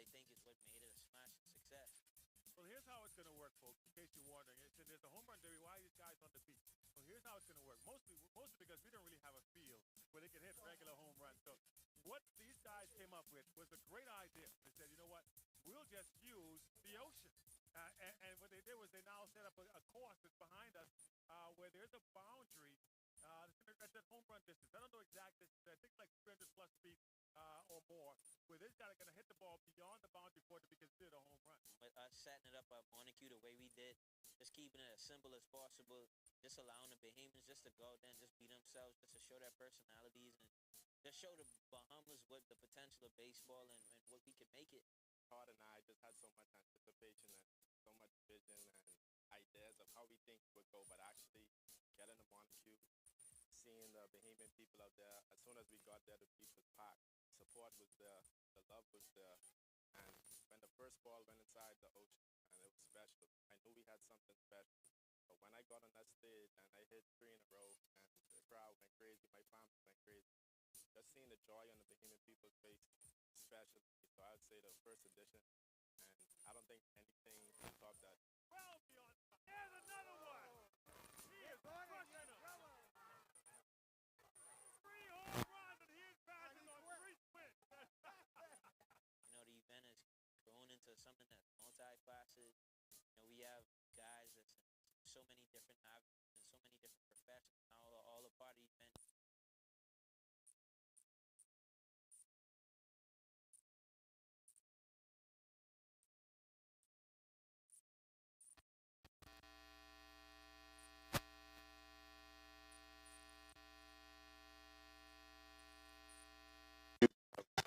they think is what made it a smashing success. Well, here's how it's going to work, folks. In case you're wondering, there's a home run derby. Why are these guys on the beach? Well, here's how it's going to work. Mostly because we don't really have a field where they can hit regular home runs. So, what these guys came up with was a great idea. They said, you know what? We'll just use the ocean. And what they did was they now set up a course that's behind us where there's a boundary that's at home run distance. I don't know exact distance. I think like 300 plus feet or more, where this guy is going to hit the ball beyond the boundary for it to be considered a home run. With us setting it up at Montague the way we did, just keeping it as simple as possible, just allowing the Bahamians just to go out there and just be themselves, just to show their personalities and just show the Bahamas what the potential of baseball and what we can make it. Todd and I just had so much anticipation and so much vision and ideas of how we think it would go, but actually getting to Montague, seeing the Bahamian people out there, as soon as we got there, the beach was packed. Support was there, the love was there, and when the first ball went inside the ocean, and it was special, I knew we had something special. But when I got on that stage and I hit 3 in a row, and the crowd went crazy, my family went crazy, just seeing the joy on the Bahamian people's face, special. So I would say the first edition, and I don't think anything can top that. Well, beyond. There's another one. He is crushing them. 3 home runs, and he's passing on 3 spins. You know, the event is grown into something that's multifaceted. You know, we have guys that's in so many different avenues and so many different professions, all a part of the event.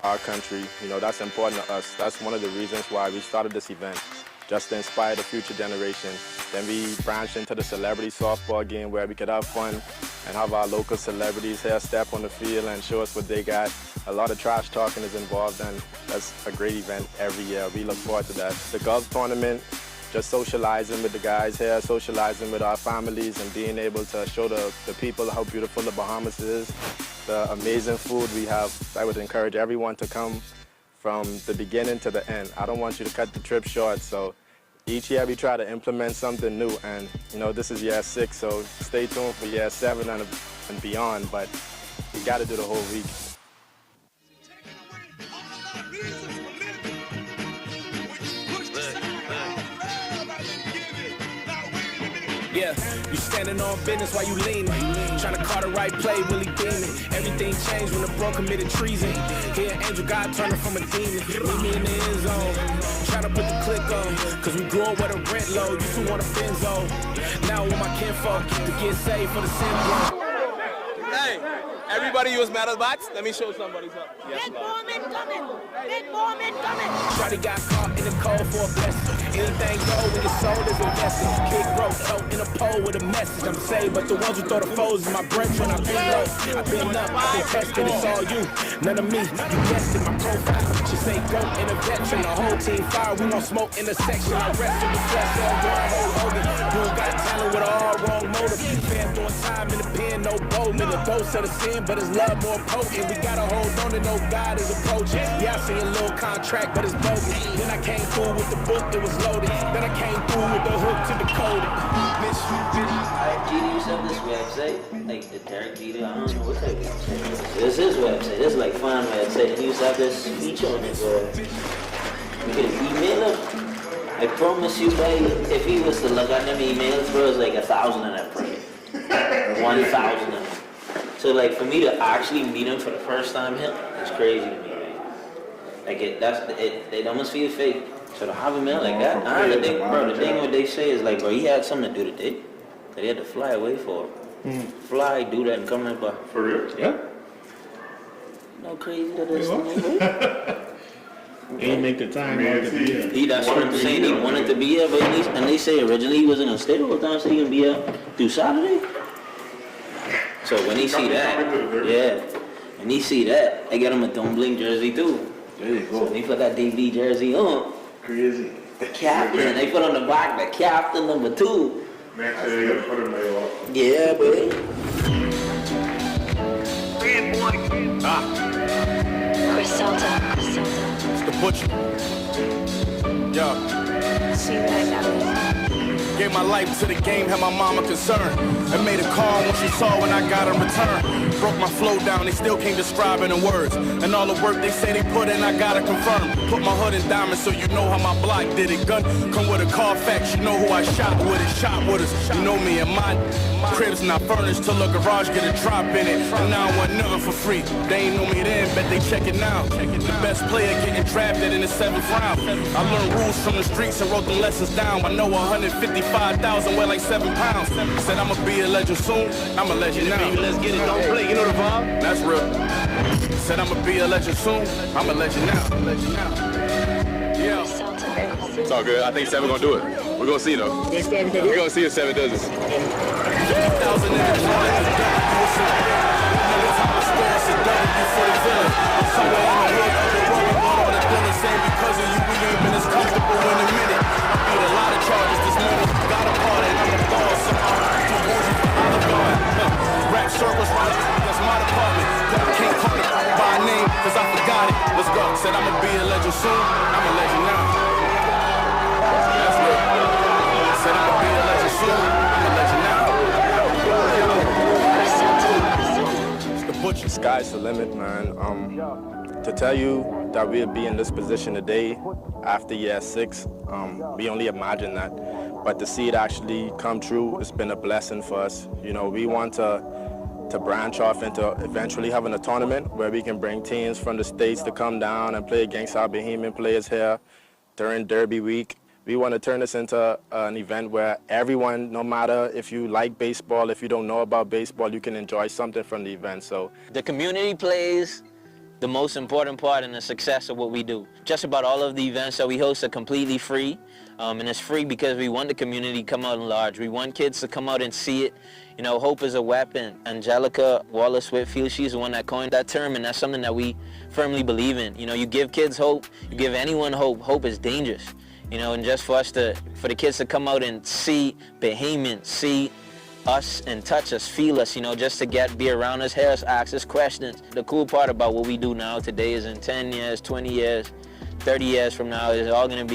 Our country, that's important to us. That's one of the reasons why we started this event, just to inspire the future generation. Then we branched into the celebrity softball game where we could have fun and have our local celebrities here step on the field and show us what they got. A lot of trash talking is involved, and that's a great event every year. We look forward to that. The golf tournament, just socializing with the guys here, socializing with our families, and being able to show the people how beautiful the Bahamas is, the amazing food we have. I would encourage everyone to come from the beginning to the end. I don't want you to cut the trip short, so each year we try to implement something new, and this is year 6, so stay tuned for year 7 and beyond, but you got to do the whole week. Yeah, you standing on business while you leaning. Trying to call the right play, really beaming. Everything changed when the bro committed treason. Here, angel God turning from a demon. Meet me in the end zone. Trying to put the click on. Cause we grew up with a rent low. Used to want a Benzo. Now with my kinfolk to get saved for the sin blow. Hey, everybody use metal bats. Let me show somebody something. Big Borman coming! Big Borman coming! Shawty got caught in the cold for a blessing. Anything go when your soul is invested. Kick broke, out in a pole with a message. I'm saved, but the ones who throw the foes is my brethren. I've been low, I've been up, I've been tested. It's all you, none of me. You guessed it, my profile. She say go in a veteran. The whole team fire, we gon' smoke in the section. I rest in the flesh, Elroy, Hulk Hogan. Dude got talent with all wrong motive. Fan doing time in the pen, no Bowman. The dose of the sin, but his love more potent. We gotta hold on to know God is approaching. Yeah, I see a little contract, but it's bogus. Then I came through with the book, it was loaded. Then I came through with the hook to decode it. Jeter used to have this website, like the Derek Jeter, I don't know what type of website it is. It's his website, this is like fun website. He used to have this feature on his you could email him. I promise you, buddy, if he was to look at them emails, bro, it's like 1,000 of them, bro. 1,000 of them. So like for me to actually meet him for the first time, it's crazy to me, right? Like it almost feels fake. So to have him in like that, the thing what they say is like, bro, he had something to do today. That he had to fly away for. Fly, do that, and come right back. For real? Yeah. No crazy that is okay. He make the time to be here. That's what I'm saying. He wanted to be here, but and they say originally he wasn't gonna stay the whole time, so he can be here through Saturday. So when he see that, when he see that, I get him a Don't Blink jersey too. There you go. So they put that DB jersey on. Crazy. The captain, they put on the back the captain number 2. Make sure you gotta put him there off. Yeah, buddy. Griselda. The butcher. see you like that. Gave my life to the game, had my mama concerned. And made a call when she saw when I got a return. Broke my flow down, they still can't describe it in words. And all the work they say they put in, I gotta confirm. Put my hood in diamonds so you know how my block did it. Gun come with a Carfax, you know who I shot with it. Shot with us, you know me and my crib's not furnished till a garage get a drop in it. And now I want nothing for free. They ain't know me then, bet they check it now. The best player getting drafted in the 7th round. I learned rules from the streets and wrote the lessons down. I know 155,000 weigh like 7 pounds. Said I'ma be a legend soon, I'm a legend now. Baby, let's get it, don't play, you know the vibe? That's real. Said I'ma be a legend soon, I'm a legend now. Yeah. It's all good. I think 7 gonna do it. We're gonna see though. We're gonna see if 7 does this. 50,000 in the because of you, we ain't been as comfortable in a minute. I beat a lot of charges this morning. Got a party, I'm a boss. So I'm too bougie for Olive Garden. Rap circles, right? That's my department. But I can't call it by name, cause I forgot it. Let's go. Said I'ma be a legend soon. I'm a legend now. That's real. Said I'ma be a legend soon. I'm a legend now. The sky's the limit, man. To tell you that we'll be in this position today after year 6, we only imagine that. But to see it actually come true, it's been a blessing for us. You know, we want to branch off into eventually having a tournament where we can bring teams from the States to come down and play against our Bahamian players here during Derby week. We want to turn this into an event where everyone, no matter if you like baseball, if you don't know about baseball, you can enjoy something from the event. So the community plays the most important part in the success of what we do. Just about all of the events that we host are completely free. And it's free because we want the community to come out in large. We want kids to come out and see it. You know, hope is a weapon. Angelica Wallace-Whitfield, she's the one that coined that term, and that's something that we firmly believe in. You know, you give kids hope, you give anyone hope. Hope is dangerous. You know, and just for the kids to come out and see Bahamian, see us and touch us, feel us, you know, just to be around us, hear us, ask us questions. The cool part about what we do now today is in 10 years, 20 years, 30 years from now, it's all going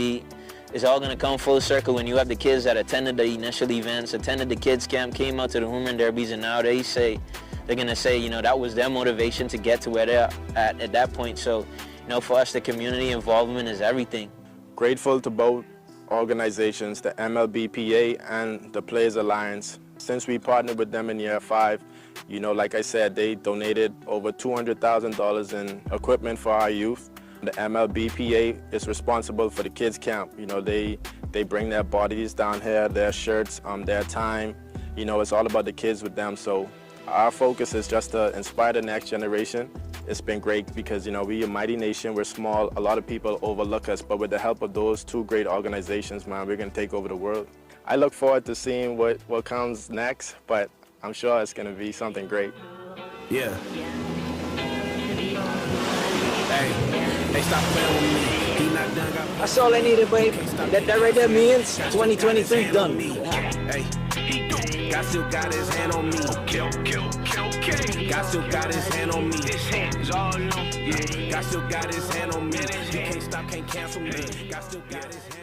to come full circle when you have the kids that attended the initial events, attended the kids camp, came out to the Home Run Derbies, and now they're going to say, you know, that was their motivation to get to where they're at that point. So, you know, for us, the community involvement is everything. Grateful to both organizations, the MLBPA and the Players Alliance. Since we partnered with them in year 5, you know, like I said, they donated over $200,000 in equipment for our youth. The MLBPA is responsible for the kids camp. You know, they bring their bodies down here, their shirts, their time. You know, it's all about the kids with them. So our focus is just to inspire the next generation. It's been great because, you know, we're a mighty nation, we're small, a lot of people overlook us, but with the help of those 2 great organizations, man, we're gonna take over the world. I look forward to seeing what comes next, but I'm sure it's gonna be something great. Yeah. Hey, stop playing with me. He not done. That's all I needed, babe. That right there means 2023 done. Hey, God still got his hand on me. God still got his hand on me. His hands all on. Yeah. God still got his hand on me. He can't stop, can't cancel me. God still got his hand.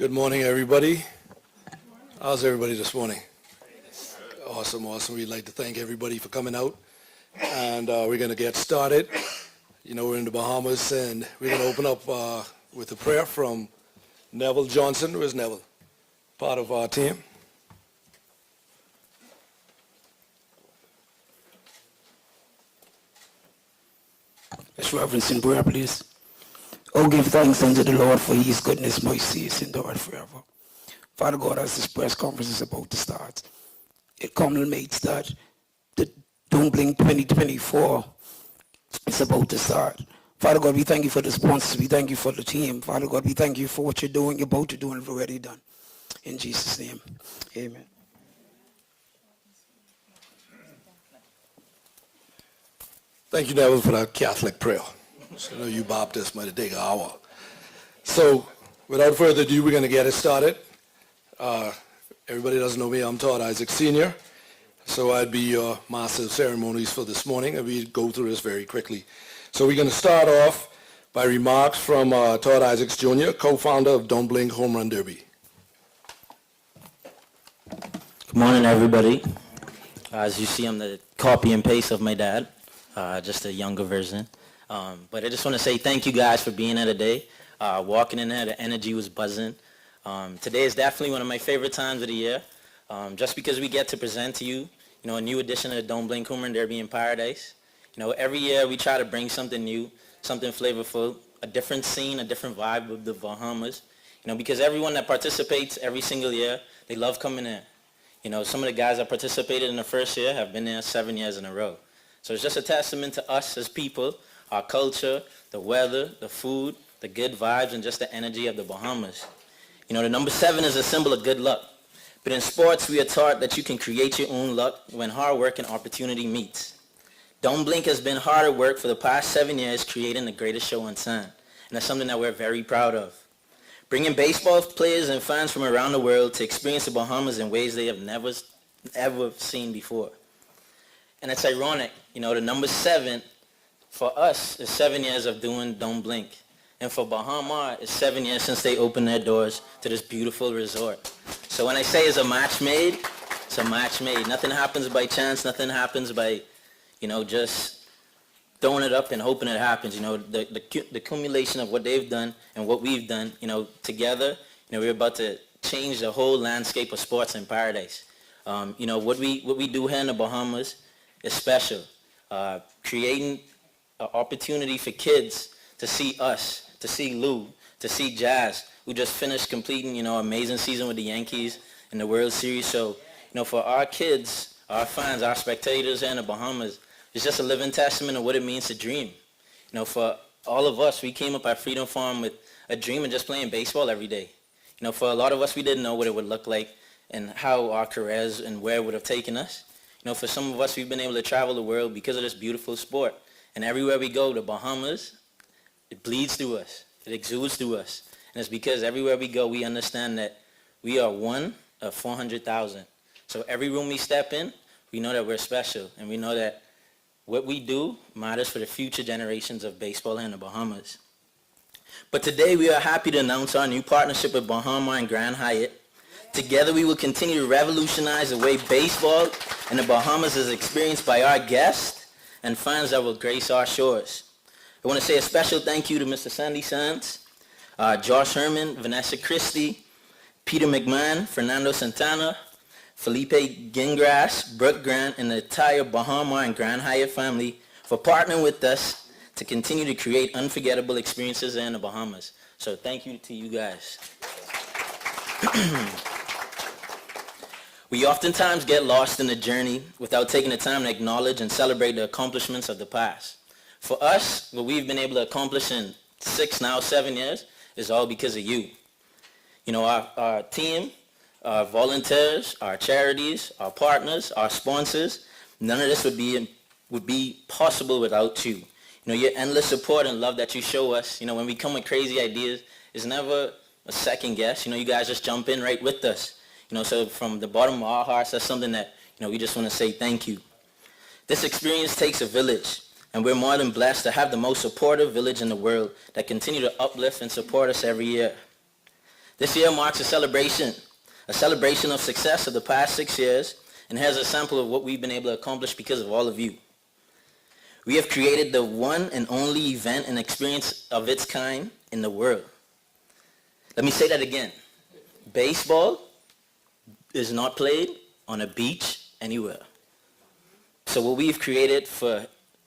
Good morning, everybody. How's everybody this morning? Awesome, awesome. We'd like to thank everybody for coming out. And we're going to get started. You know, we're in the Bahamas, and we're going to open up with a prayer from Neville Johnson. Where's Neville? Part of our team. Let's reverence in prayer, please. Oh, give thanks unto the Lord for his goodness, mercy is endured forever. Father God, as this press conference is about to start, it culminates that the Don't Blink 2024 is about to start. Father God, we thank you for the sponsors. We thank you for the team. Father God, we thank you for what you're doing, you're about to do, and already done. In Jesus' name, amen. Thank you, Neville, for that Catholic prayer. So I know you Baptists might take an hour. So without further ado, we're going to get it started. Everybody doesn't know me. I'm Todd Isaac Sr. So I'd be your master of ceremonies for this morning, and we go through this very quickly. So we're going to start off by remarks from Todd Isaacs Jr., co-founder of Don't Blink Home Run Derby. Good morning, everybody. As you see, I'm the copy and paste of my dad, just a younger version. But I just want to say thank you guys for being here today. Walking in there, the energy was buzzing. Today is definitely one of my favorite times of the year, just because we get to present to you, a new edition of the Don't Blink Home Run Derby in Paradise. Every year we try to bring something new, something flavorful, a different scene, a different vibe of the Bahamas. Because everyone that participates every single year, they love coming in. Some of the guys that participated in the first year have been there 7 years in a row. So it's just a testament to us as people, our culture, the weather, the food, the good vibes, and just the energy of the Bahamas. The number 7 is a symbol of good luck. But in sports, we are taught that you can create your own luck when hard work and opportunity meets. Don't Blink has been hard at work for the past 7 years creating the greatest show on sand. And that's something that we're very proud of. Bringing baseball players and fans from around the world to experience the Bahamas in ways they have never, ever seen before. And it's ironic, the number 7 for us is 7 years of doing Don't Blink. And for Bahama, it's 7 years since they opened their doors to this beautiful resort. So when I say it's a match made, it's a match made. Nothing happens by chance. Nothing happens by, just throwing it up and hoping it happens. The accumulation of what they've done and what we've done, together, we're about to change the whole landscape of sports in Paradise. What we do here in the Bahamas is special. Creating an opportunity for kids to see us, to see Lou, to see Jazz, who just finished completing, amazing season with the Yankees in the World Series. So, for our kids, our fans, our spectators here in the Bahamas, it's just a living testament of what it means to dream. For all of us, we came up at Freedom Farm with a dream of just playing baseball every day. For a lot of us, we didn't know what it would look like and how our careers and where it would have taken us. For some of us, we've been able to travel the world because of this beautiful sport. And everywhere we go, the Bahamas, it bleeds through us. It exudes through us. And it's because everywhere we go, we understand that we are one of 400,000. So every room we step in, we know that we're special. And we know that what we do matters for the future generations of baseball in the Bahamas. But today, we are happy to announce our new partnership with Bahama and Grand Hyatt. Together, we will continue to revolutionize the way baseball in the Bahamas is experienced by our guests and fans that will grace our shores. I want to say a special thank you to Mr. Sandy Sands, Josh Herman, Vanessa Christie, Peter McMahon, Fernando Santana, Felipe Gingras, Brooke Grant, and the entire Bahama and Grand Hyatt family for partnering with us to continue to create unforgettable experiences in the Bahamas. So thank you to you guys. We oftentimes get lost in the journey without taking the time to acknowledge and celebrate the accomplishments of the past. For us, what we've been able to accomplish in 7 years is all because of you. Our team, our volunteers, our charities, our partners, our sponsors, none of this would be possible without you. Your endless support and love that you show us, when we come with crazy ideas, is never a second guess. You guys just jump in right with us. So from the bottom of our hearts, that's something that, we just want to say thank you. This experience takes a village, and we're more than blessed to have the most supportive village in the world that continue to uplift and support us every year. This year marks a celebration of success of the past 6 years, and has a sample of what we've been able to accomplish because of all of you. We have created the one and only event and experience of its kind in the world. Let me say that again. Baseball is not played on a beach anywhere. So what we've created for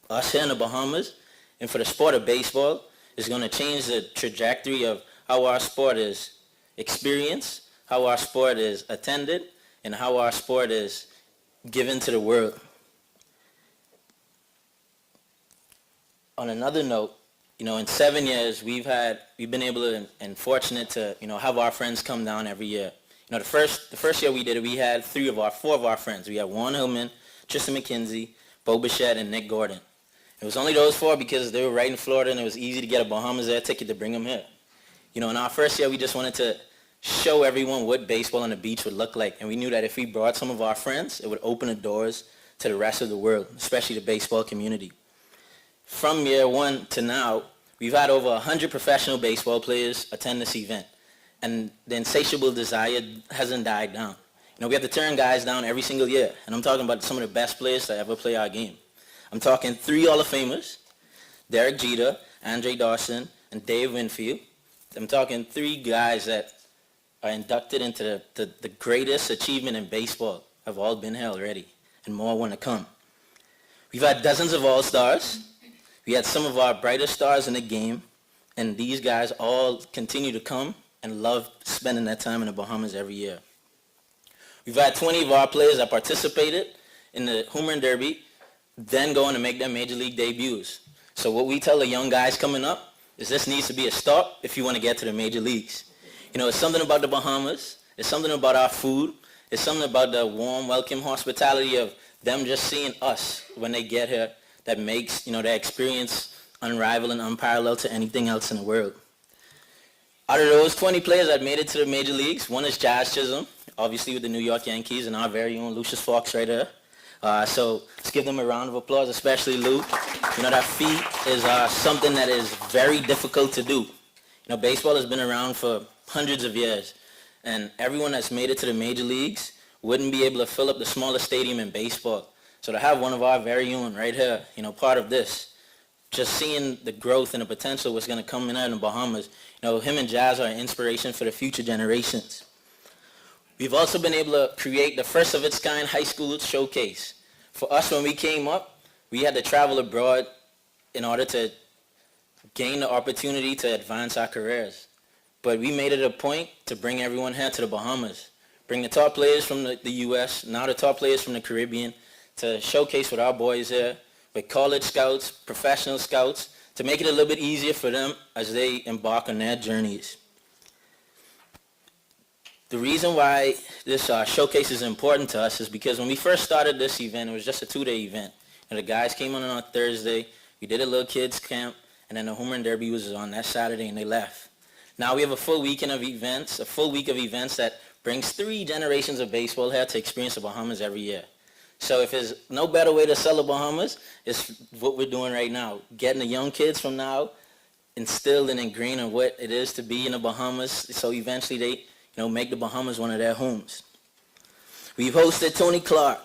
us here in the Bahamas and for the sport of baseball is going to change the trajectory of how our sport is experienced, how our sport is attended, and how our sport is given to the world. On another note, in 7 years, we've been able to and fortunate to, have our friends come down every year. The first year we did it, we had 4 of our friends. We had Warren Hillman, Tristan McKenzie, Bo Bichette, and Nick Gordon. It was only those 4 because they were right in Florida, and it was easy to get a Bahamas Air ticket to bring them here. In our first year, we just wanted to show everyone what baseball on the beach would look like, and we knew that if we brought some of our friends, it would open the doors to the rest of the world, especially the baseball community. From year 1 to now, we've had over 100 professional baseball players attend this event, and the insatiable desire hasn't died down. We have to turn guys down every single year, and I'm talking about some of the best players to ever play our game. I'm talking 3 Hall of Famers, Derek Jeter, Andre Dawson, and Dave Winfield. I'm talking 3 guys that are inducted into the greatest achievement in baseball, have all been here already, and more want to come. We've had dozens of all-stars. We had some of our brightest stars in the game, and these guys all continue to come and love spending their time in the Bahamas every year. We've had 20 of our players that participated in the Home Run Derby, then going to make their major league debuts. So what we tell the young guys coming up is this needs to be a stop if you want to get to the major leagues. It's something about the Bahamas. It's something about our food. It's something about the warm, welcome hospitality of them just seeing us when they get here that makes, their experience unrivaled and unparalleled to anything else in the world. Out of those 20 players that made it to the major leagues, one is Jazz Chisholm, obviously with the New York Yankees, and our very own Lucius Fox right here. So let's give them a round of applause, especially Lou. That feat is something that is very difficult to do. Baseball has been around for hundreds of years, and everyone that's made it to the major leagues wouldn't be able to fill up the smallest stadium in baseball. So to have one of our very own right here, part of this, just seeing the growth and the potential what's going to come in out in the Bahamas, him and Jazz are an inspiration for the future generations. We've also been able to create the first of its kind high school showcase. For us, when we came up, we had to travel abroad in order to gain the opportunity to advance our careers. But we made it a point to bring everyone here to the Bahamas, bring the top players from the U.S., now the top players from the Caribbean, to showcase with our boys here, with college scouts, professional scouts, to make it a little bit easier for them as they embark on their journeys. The reason why this showcase is important to us is because when we first started this event, it was just a 2-day event. And the guys came on Thursday, we did a little kids camp, and then the Home Run Derby was on that Saturday, and they left. Now we have a full week of events that brings 3 generations of baseball here to experience the Bahamas every year. So if there's no better way to sell the Bahamas, it's what we're doing right now. Getting the young kids from now instilled and ingrained in what it is to be in the Bahamas, so eventually they make the Bahamas one of their homes. We've hosted Tony Clark.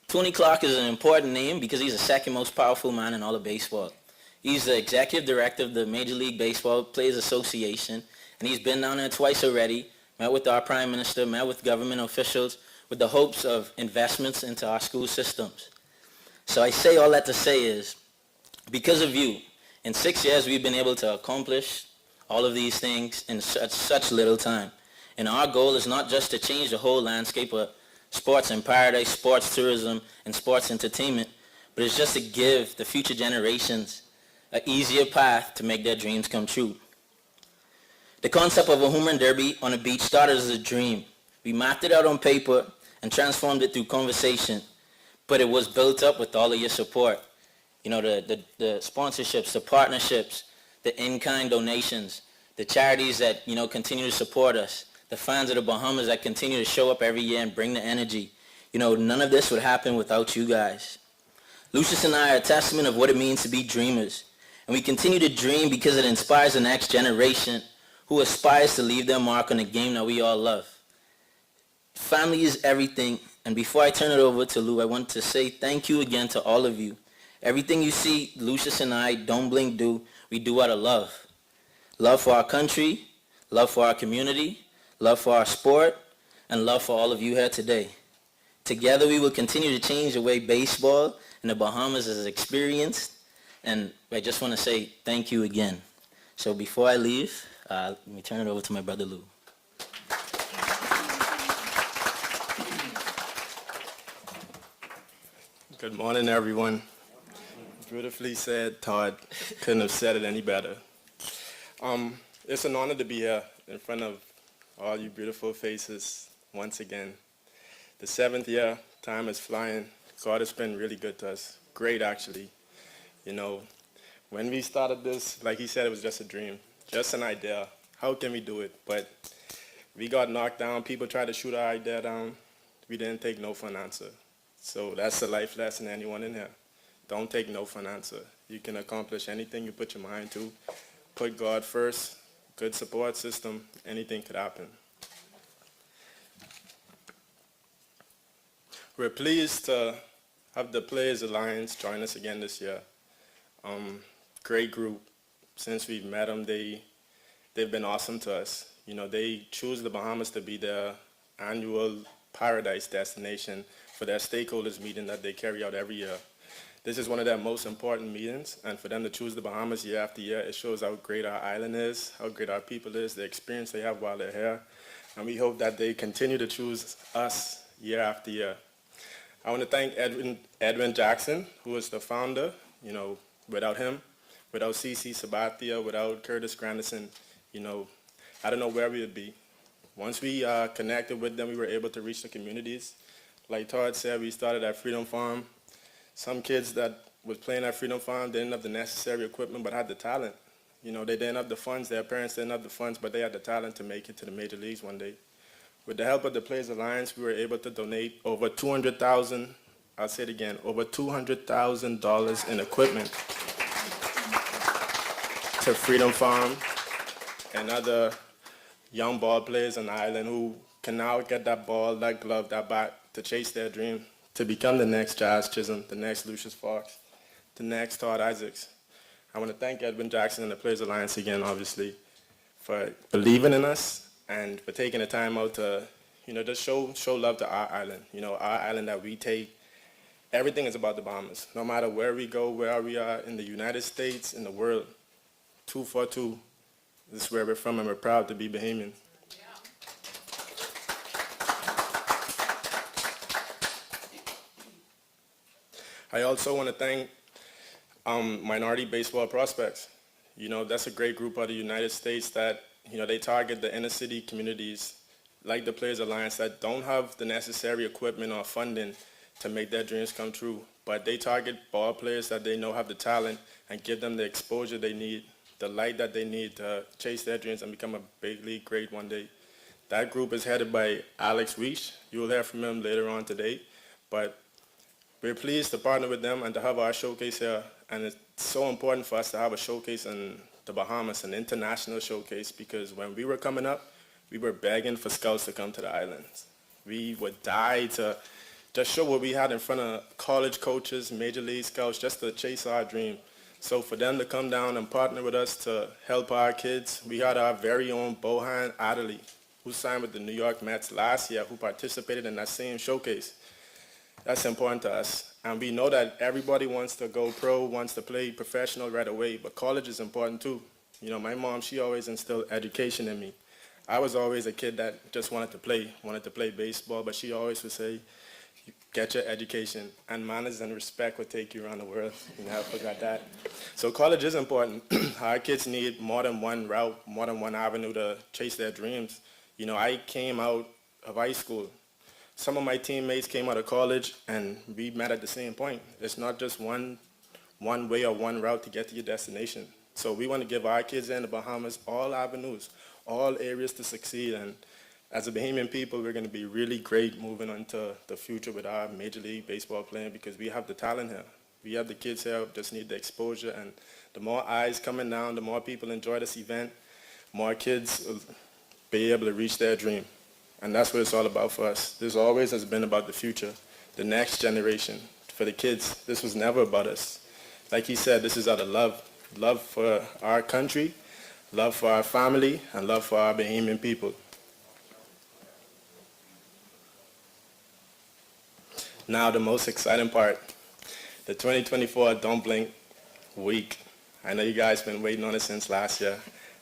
Tony Clark is an important name because he's the second most powerful man in all of baseball. He's the executive director of the Major League Baseball Players Association, and he's been down there twice already, met with our prime minister, met with government officials, with the hopes of investments into our school systems. So I say all that to say is, because of you, in 6 years we've been able to accomplish all of these things in such little time. And our goal is not just to change the whole landscape of sports in paradise, sports tourism, and sports entertainment, but it's just to give the future generations an easier path to make their dreams come true. The concept of a Home Run Derby on a beach started as a dream. We mapped it out on paper and transformed it through conversation, but it was built up with all of your support. The sponsorships, the partnerships, the in-kind donations, the charities that, continue to support us, the fans of the Bahamas that continue to show up every year and bring the energy. None of this would happen without you guys. Lucius and I are a testament of what it means to be dreamers. And we continue to dream because it inspires the next generation who aspires to leave their mark on a game that we all love. Family is everything, and before I turn it over to Lou, I want to say thank you again to all of you. Everything you see Lucius and I, Don't Blink, do, we do out of love. Love for our country, love for our community, love for our sport, and love for all of you here today. Together we will continue to change the way baseball in the Bahamas is experienced, and I just want to say thank you again. So before I leave, let me turn it over to my brother Lou. Good morning, everyone. Beautifully said, Todd. Couldn't have said it any better. It's an honor to be here in front of all you beautiful faces once again. The 7th year, time is flying. God has been really good to us. Great, actually. You know, when we started this, like he said, it was just a dream, just an idea. How can we do it? But we got knocked down. People tried to shoot our idea down. We didn't take no for an answer. So that's a life lesson, anyone in here. Don't take no for an answer. You can accomplish anything you put your mind to. Put God first, good support system, anything could happen. We're pleased to have the Players Alliance join us again this year. Great group. Since we've met them, they've been awesome to us. You know, they choose the Bahamas to be their annual paradise destination for their stakeholders meeting that they carry out every year. This is one of their most important meetings, and for them to choose the Bahamas year after year, it shows how great our island is, how great our people is, the experience they have while they're here, and we hope that they continue to choose us year after year. I want to thank Edwin Jackson, who is the founder. You know, without him, without CC Sabathia, without Curtis Grandison, you know, I don't know where we would be. Once we connected with them, we were able to reach the communities. Like Todd said, we started at Freedom Farm. Some kids that was playing at Freedom Farm didn't have the necessary equipment but had the talent. You know, they didn't have the funds, their parents didn't have the funds, but they had the talent to make it to the major leagues one day. With the help of the Players Alliance, we were able to donate over $200,000, I'll say it again, over $200,000 in equipment to Freedom Farm and other young ball players on the island who can now get that ball, that glove, that bat to chase their dream, to become the next Jazz Chisholm, the next Lucius Fox, the next Todd Isaacs. I want to thank Edwin Jackson and the Players Alliance again, obviously, for believing in us and for taking the time out to, you know, just show love to our island. You know, our island that we take. Everything is about the Bahamas. No matter where we go, where we are in the United States, in the world, 242. This is where we're from, and we're proud to be Bahamian. I also want to thank Minority Baseball Prospects. You know, that's a great group out of the United States that, you know, they target the inner city communities like the Players Alliance that don't have the necessary equipment or funding to make their dreams come true. But they target ball players that they know have the talent and give them the exposure they need, the light that they need to chase their dreams and become a big league great one day. That group is headed by Alex Reich. You will hear from him later on today. But we're pleased to partner with them and to have our showcase here. And it's so important for us to have a showcase in the Bahamas, an international showcase, because when we were coming up, we were begging for scouts to come to the islands. We would die to just show what we had in front of college coaches, major league scouts, just to chase our dream. So for them to come down and partner with us to help our kids, we had our very own Bohan Adderley, who signed with the New York Mets last year, who participated in that same showcase. That's important to us. And we know that everybody wants to go pro, wants to play professional right away, but college is important too. You know, my mom, she always instilled education in me. I was always a kid that just wanted to play baseball, but she always would say, get your education, and manners and respect will take you around the world. You never forgot that. So college is important. Our kids need more than one route, more than one avenue to chase their dreams. You know, I came out of high school. Some of my teammates came out of college, and we met at the same point. It's not just one way or one route to get to your destination. So we want to give our kids in the Bahamas all avenues, all areas to succeed. And as a Bahamian people, we're going to be really great moving on to the future with our Major League Baseball playing because we have the talent here. We have the kids here, just need the exposure. And the more eyes coming down, the more people enjoy this event, more kids will be able to reach their dream. And that's what it's all about for us. This always has been about the future, the next generation. For the kids, this was never about us. Like he said, this is out of love. Love for our country, love for our family, and love for our Bahamian people. Now the most exciting part, the 2024 Don't Blink week. I know you guys been waiting on it since last year.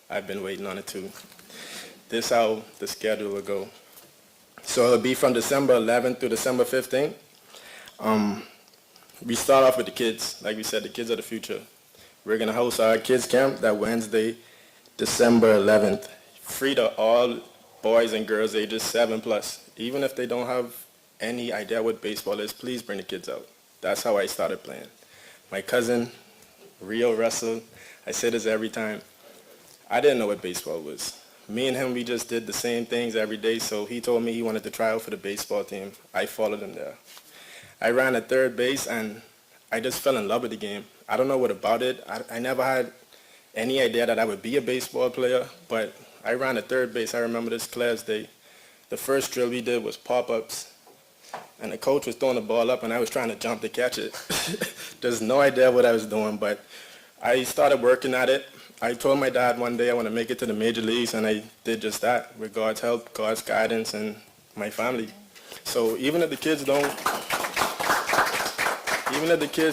I've been waiting on it too. This is how the schedule will go. So it'll be from December 11th through December 15th. We start off with the kids. Like we said, the kids are the future. We're going to host our kids camp that Wednesday, December 11th. Free to all boys and girls ages 7+. Even if they don't have any idea what baseball is, please bring the kids out. That's how I started playing. My cousin, Rio Russell, I say this every time, I didn't know what baseball was. Me and him, we just did the same things every day, so he told me he wanted to try out for the baseball team. I followed him there. I ran at third base, and I just fell in love with the game. I don't know what about it. I never had any idea that I would be a baseball player, but I ran at third base. I remember this clear as day. The first drill we did was pop-ups, and the coach was throwing the ball up, and I was trying to jump to catch it. There's no idea what I was doing, but I started working at it. I told my dad one day I want to make it to the major leagues, and I did just that with God's help, God's guidance, and my family. So even if the kids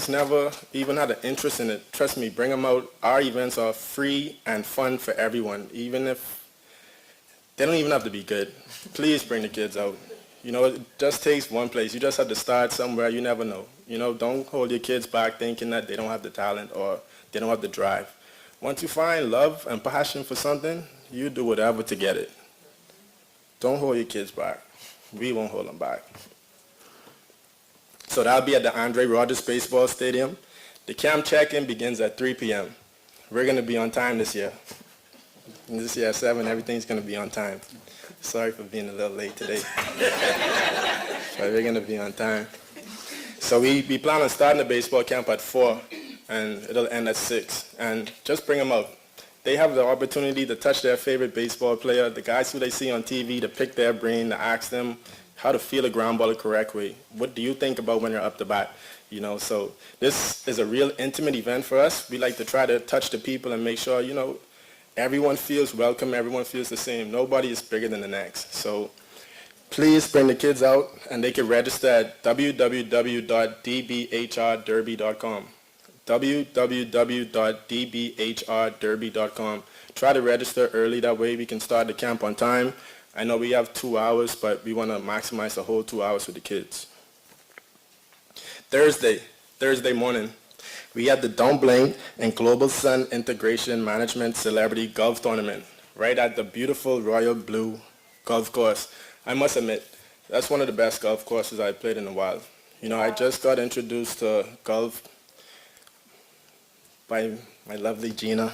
never even had an interest in it, trust me, bring them out. Our events are free and fun for everyone, even if they don't even have to be good. Please bring the kids out. You know, it just takes one place. You just have to start somewhere. You never know. You know, don't hold your kids back thinking that they don't have the talent or they don't have the drive. Once you find love and passion for something, you do whatever to get it. Don't hold your kids back. We won't hold them back. So that'll be at the Andre Rogers Baseball Stadium. The camp check-in begins at 3 p.m. We're going to be on time this year. And this year at 7, everything's going to be on time. Sorry for being a little late today. But we're going to be on time. So we plan on starting the baseball camp at 4, and it'll end at 6. And just bring them out. They have the opportunity to touch their favorite baseball player, the guys who they see on TV, to pick their brain, to ask them how to feel a ground ball the correct way. What do you think about when you're up the bat? You know, so this is a real intimate event for us. We like to try to touch the people and make sure, you know, everyone feels welcome, everyone feels the same. Nobody is bigger than the next. So please bring the kids out, and they can register at www.dbhrderby.com. www.dbhrderby.com. Try to register early, that way we can start the camp on time. I know we have 2 hours, but we want to maximize the whole 2 hours with the kids. Thursday morning, we have the Don't Blink and Global Sun Integration Management Celebrity Golf Tournament right at the beautiful Royal Blue Golf Course. I must admit, that's one of the best golf courses I've played in a while. You know, I just got introduced to golf by my lovely Gina.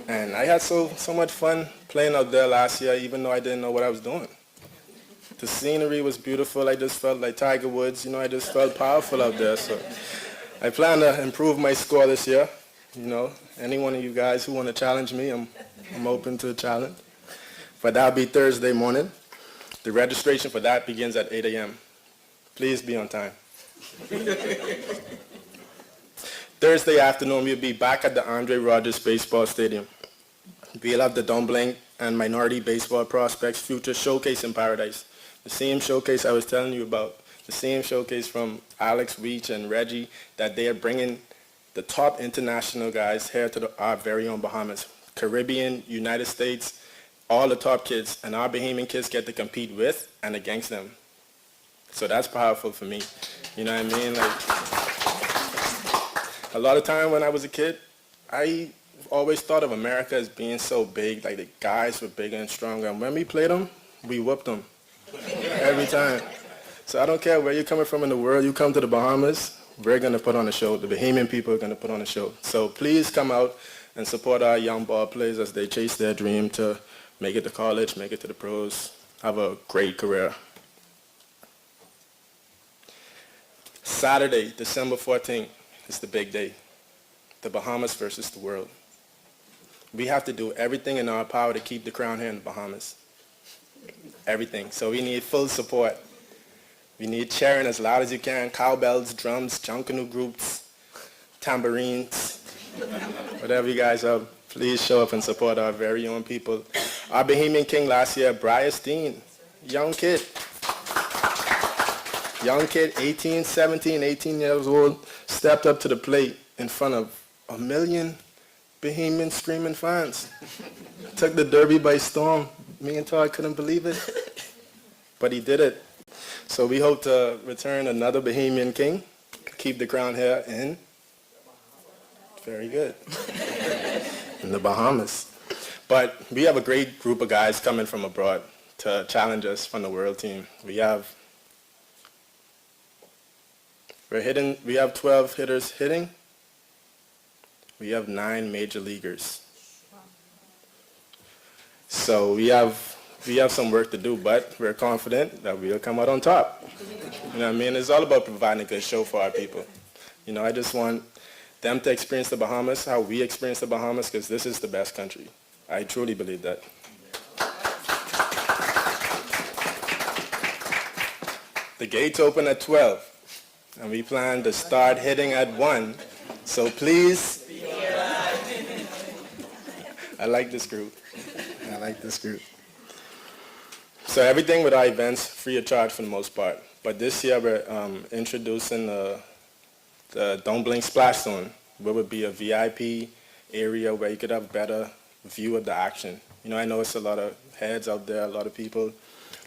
And I had so much fun playing out there last year, even though I didn't know what I was doing. The scenery was beautiful. I just felt like Tiger Woods. You know, I just felt powerful out there. So I plan to improve my score this year. You know, any one of you guys who want to challenge me, I'm open to a challenge. But that'll be Thursday morning. The registration for that begins at 8 a.m. Please be on time. Thursday afternoon, we'll be back at the Andre Rogers Baseball Stadium. We'll have the Don't Blink and Minority Baseball Prospects Future Showcase in Paradise. The same showcase I was telling you about, the same showcase from Alex Weech and Reggie, that they are bringing the top international guys here to our very own Bahamas. Caribbean, United States, all the top kids, and our Bahamian kids get to compete with and against them. So that's powerful for me. You know what I mean? Like, a lot of time when I was a kid, I always thought of America as being so big, like the guys were bigger and stronger. And when we played them, we whooped them every time. So I don't care where you're coming from in the world, you come to the Bahamas, we're going to put on a show. The Bahamian people are going to put on a show. So please come out and support our young ball players as they chase their dream to make it to college, make it to the pros, have a great career. Saturday, December 14th. It's the big day. The Bahamas versus the world. we have to do everything in our power to keep the crown here in the Bahamas. Everything. So we need full support. We need cheering as loud as you can, cowbells, drums, junkanoo groups, tambourines, whatever you guys have. Please show up and support our very own people. Our Bahamian King last year, Bryce Dean, young kid, 18, 17, 18 years old, stepped up to the plate in front of 1 million Bahamian screaming fans. Took the Derby by storm. Me and Todd couldn't believe it, but he did it. So we hope to return another Bahamian King, keep the crown here in, very good, in the Bahamas. But we have a great group of guys coming from abroad to challenge us from the world team. We have 12 hitters hitting. We have 9 major leaguers. So we have some work to do, but we're confident that we'll come out on top. You know what I mean? It's all about providing a good show for our people. You know, I just want them to experience the Bahamas how we experience the Bahamas, because this is the best country. I truly believe that. The gates open at 12, and we plan to start hitting at 1. So please, I like this group. I like this group. So everything with our events, free of charge for the most part. But this year we're introducing the Don't Blink Splash Zone, where would be a VIP area where you could have better view of the action. You know, I know it's a lot of heads out there, a lot of people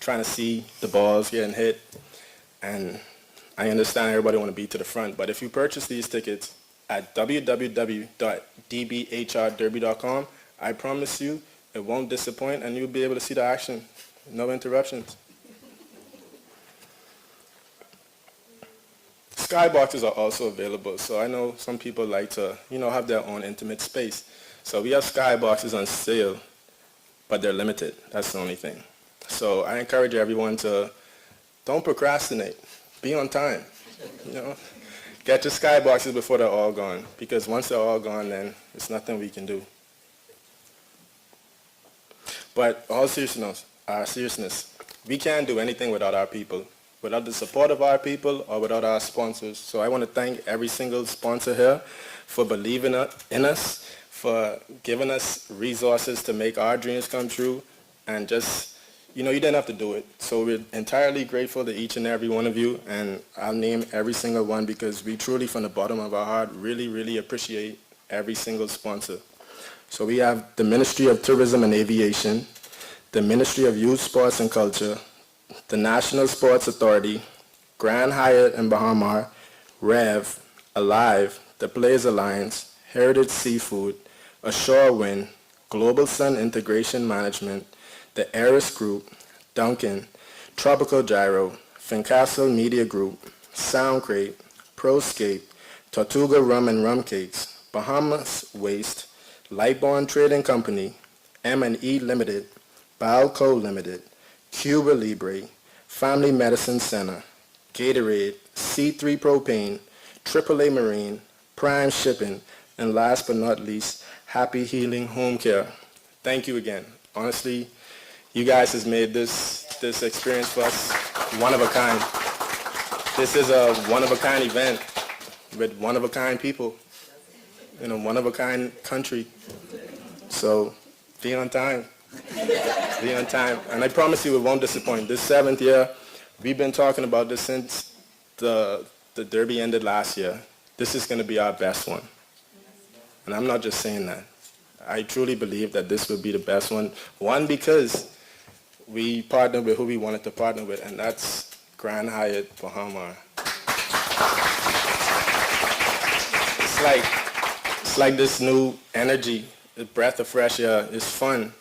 trying to see the balls getting hit, and I understand everybody want to be to the front, but if you purchase these tickets at www.dbhrderby.com, I promise you it won't disappoint and you'll be able to see the action. No interruptions. Skyboxes are also available, so I know some people like to, you know, have their own intimate space. So we have skyboxes on sale, but they're limited. That's the only thing. So I encourage everyone to don't procrastinate. Be on time. You know, get your skyboxes before they're all gone, because once they're all gone, then there's nothing we can do. But all seriousness, we can't do anything without our people, without the support of our people or without our sponsors. So I want to thank every single sponsor here for believing in us, for giving us resources to make our dreams come true, and just, you know, you didn't have to do it. So we're entirely grateful to each and every one of you, and I'll name every single one because we truly, from the bottom of our heart, really, really appreciate every single sponsor. So we have the Ministry of Tourism and Aviation, the Ministry of Youth, Sports and Culture, the National Sports Authority, Grand Hyatt in Bahamar, Rev, Alive, the Players Alliance, Heritage Seafood, Ashore Wind, Global Sun Integration Management, the Eris Group, Duncan, Tropical Gyro, Fincastle Media Group, Soundcrate, Proscape, Tortuga Rum and Rum Cakes, Bahamas Waste, Lightborn Trading Company, M&E Limited, Balco Limited, Cuba Libre, Family Medicine Center, Gatorade, C3 Propane, AAA Marine, Prime Shipping, and last but not least, Happy Healing Home Care. Thank you again. Honestly, you guys has made this experience for us one of a kind. This is a one-of-a-kind event with one-of-a-kind people in a one-of-a-kind country. So be on time. Be on time. And I promise you it won't disappoint. This 7th year, we've been talking about this since the Derby ended last year. This is going to be our best one. And I'm not just saying that. I truly believe that this will be the best one. One, because we partnered with who we wanted to partner with, and that's Grand Hyatt Bahamar. It's like this new energy, a breath of fresh air. It's fun.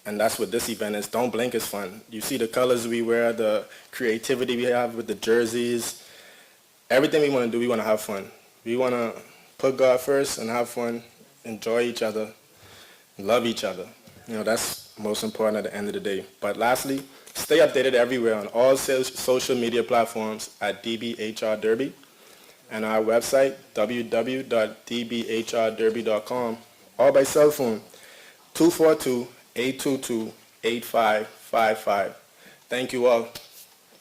And that's what this event is. Don't Blink is fun. You see the colors we wear, the creativity we have with the jerseys. Everything we want to do, we want to have fun. We want to put God first and have fun, enjoy each other, love each other. You know, that's most important at the end of the day. But lastly, stay updated everywhere on all social media platforms at DBHR Derby, and our website, www.dbhrderby.com, or by cell phone. 242-822-8555. Thank you all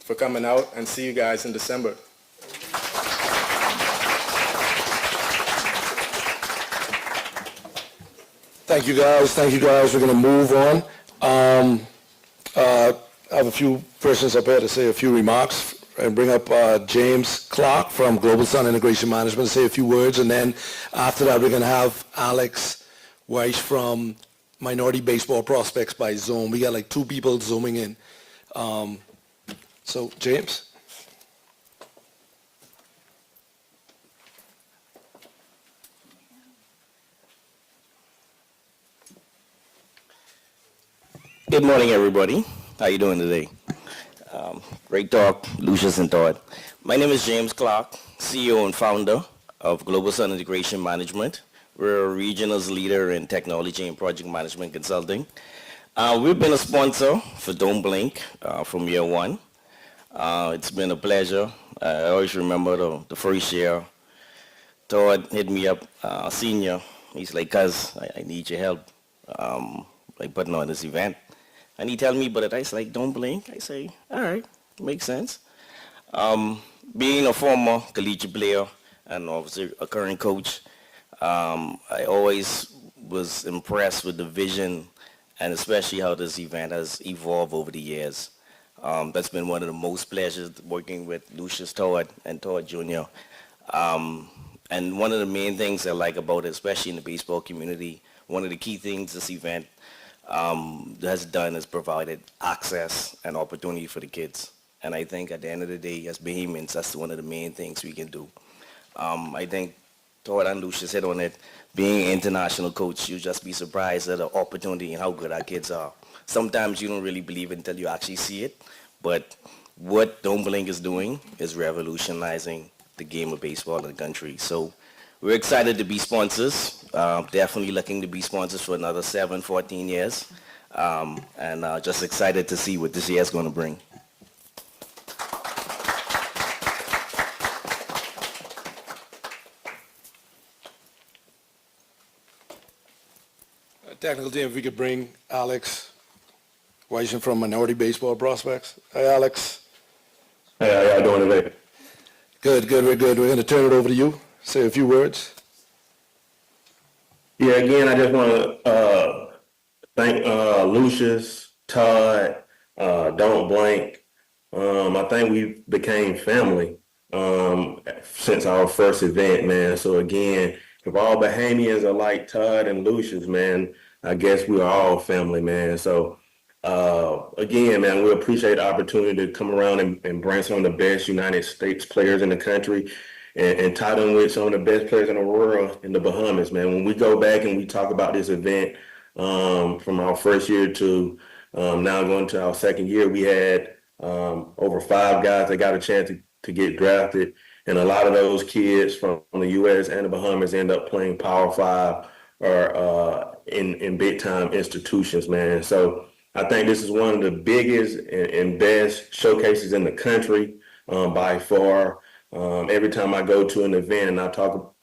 for coming out, and see you guys in December. Thank you, guys. Thank you, guys. We're going to move on. I have a few persons up here to say a few remarks and bring up James Clark from Global Sun Integration Management to say a few words. And then after that, we're going to have Alex Weiss from Minority Baseball Prospects by Zoom. We got like 2 people zooming in. So, James? Good morning, everybody. How you doing today? Great talk, Lucius and Todd. My name is James Clark, CEO and founder of Global Sun Integration Management. We're a regionals leader in technology and project management consulting. We've been a sponsor for Don't Blink from year one. It's been a pleasure. I always remember the first year, Todd hit me up, senior. He's like, "Cuz, I need your help, like putting on this event." And he tell me, but I like, "Don't Blink." I say, all right, makes sense. Being a former collegiate player and obviously a current coach, I always was impressed with the vision and especially how this event has evolved over the years. That's been one of the most pleasures working with Lucius Todd and Todd Jr. And one of the main things I like about it, especially in the baseball community, one of the key things this event has done is provided access and opportunity for the kids. And I think at the end of the day, as Bahamians, that's one of the main things we can do. I think Todd and Lucius hit on it. Being an international coach, you just be surprised at the opportunity and how good our kids are. Sometimes you don't really believe it until you actually see it. But what Don't Blink is doing is revolutionizing the game of baseball in the country. So we're excited to be sponsors. Definitely looking to be sponsors for another 14 years. And just excited to see what this year is going to bring. Technical team, if we could bring Alex Weiss from Minority Baseball Prospects. Hey, Alex. Hey, how y'all doing today? Good, we're good. We're going to turn it over to you. Say a few words. Yeah, again, I just want to thank Lucius, Todd, Don't Blink. I think we became family since our first event, man. So again, if all Bahamians are like Todd and Lucius, man, I guess we are all family, man. So again, man, we appreciate the opportunity to come around and bring some of the best United States players in the country and tie them with some of the best players in the world in the Bahamas, man. When we go back and we talk about this event from our first year to now going to our second year, we had over 5 guys that got a chance to get drafted. And a lot of those kids from the U.S. and the Bahamas end up playing Power 5 or in big-time institutions, man. So I think this is one of the biggest and best showcases in the country by far. Every time I go to an event and I talk